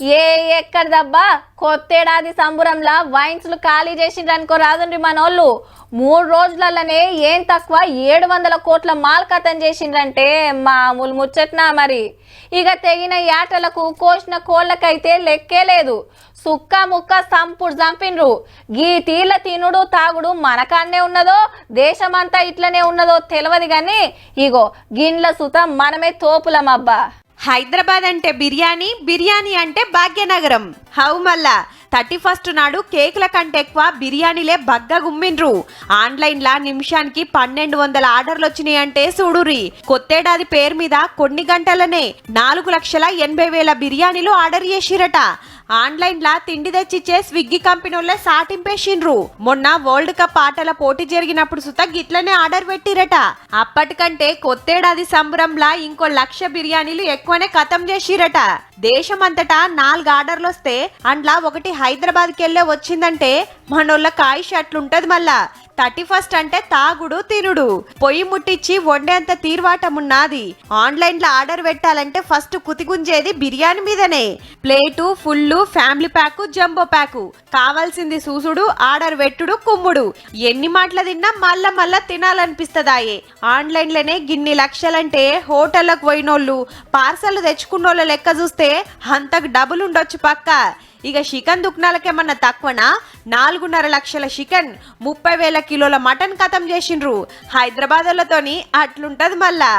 ఏ ఎక్కడదబ్బా కొత్తేడాది సంబురంలా వైన్స్లు ఖాళీ చేసిండ్రు అనుకో రాదండ్రి మనోళ్ళు 3 రోజులలోనే ఏం తక్కువ 700 కోట్ల మాల్ కథం చేసిండ్రంటే మామూలు ముచ్చట్నా మరి. ఇక తెగిన యాటలకు కోసిన కోళ్ళకైతే లెక్కే లేదు. సుక్క ముక్క సంపుడు చంపిండ్రు. గీ తీళ్ళ తినుడు తాగుడు మనకాన్నే ఉన్నదో దేశమంతా ఇట్లనే ఉన్నదో తెలియదు గాని ఇగో గిన్ల సుత మనమే తోపులమబ్బా. హైదరాబాద్ అంటే బిర్యానీ, బిర్యానీ అంటే భాగ్యనగరం. హౌ మళ్ళా 31st నాడు కేకుల కంటే ఎక్కువ బిర్యానీలే బగ్గ గుమ్మిండ్రు. ఆన్లైన్లా నిమిషానికి 1200 ఆర్డర్లు వచ్చినాయి అంటే చూడురి. కొత్తేడాది పేరు మీద కొన్ని గంటలనే 4,80,000 బిర్యానీలు ఆర్డర్ చేసిరట. ఆన్లైన్లా తిండి తెచ్చిచ్చే స్విగ్గీ కంపెనీలే సాటింపేసిండ్రు. మొన్న వరల్డ్ కప్ ఆటల పోటీ జరిగినప్పుడు సుత గిట్లనే ఆర్డర్ పెట్టిరట. అప్పటికంటే కొత్తేడాది సంబరంలా ఇంకో 1,00,000 బిర్యానీలు ఎక్కువనే ఖతం చేసిరట. దేశమంతటా 4 ఆర్డర్లు వస్తే అండ్లా ఒకటి హైదరాబాద్ కెళ్ళే వచ్చిందంటే మనోళ్ళ కాయిష్ అట్లుంటది. మళ్ళా 31st అంటే తాగుడు తినుడు, పొయ్యి ముట్టించి వండేంత తీర్వాటమున్నది. ఆన్లైన్ లో ఆర్డర్ పెట్టాలంటే ఫస్ట్ కుతిగుంజేది బిర్యానీ మీదనే. Plate full, family pack, jumbo pack, కావాల్సింది సూసుడు, ఆర్డర్ పెట్టుడు, కుమ్ముడు. ఎన్ని మాటలు తిన్నా మళ్ళా తినాలనిపిస్తదాయే. ఆన్లైన్ లోనే గిన్ని లక్షలంటే హోటళ్లకు పోయినోళ్ళు, పార్సల్ తెచ్చుకున్నోళ్ళ లెక్క చూస్తే అంతకు డబుల్ ఉండొచ్చు పక్క. ఇక చికెన్ దుకాణాలకేమన్నా తక్కువనా? 4.5 లక్షల చికెన్, 30,000 కిలోల మటన్ ఖతం చేసిండ్రు. హైదరాబాద్ వాళ్ళతోని అట్లుంటది మళ్ళా.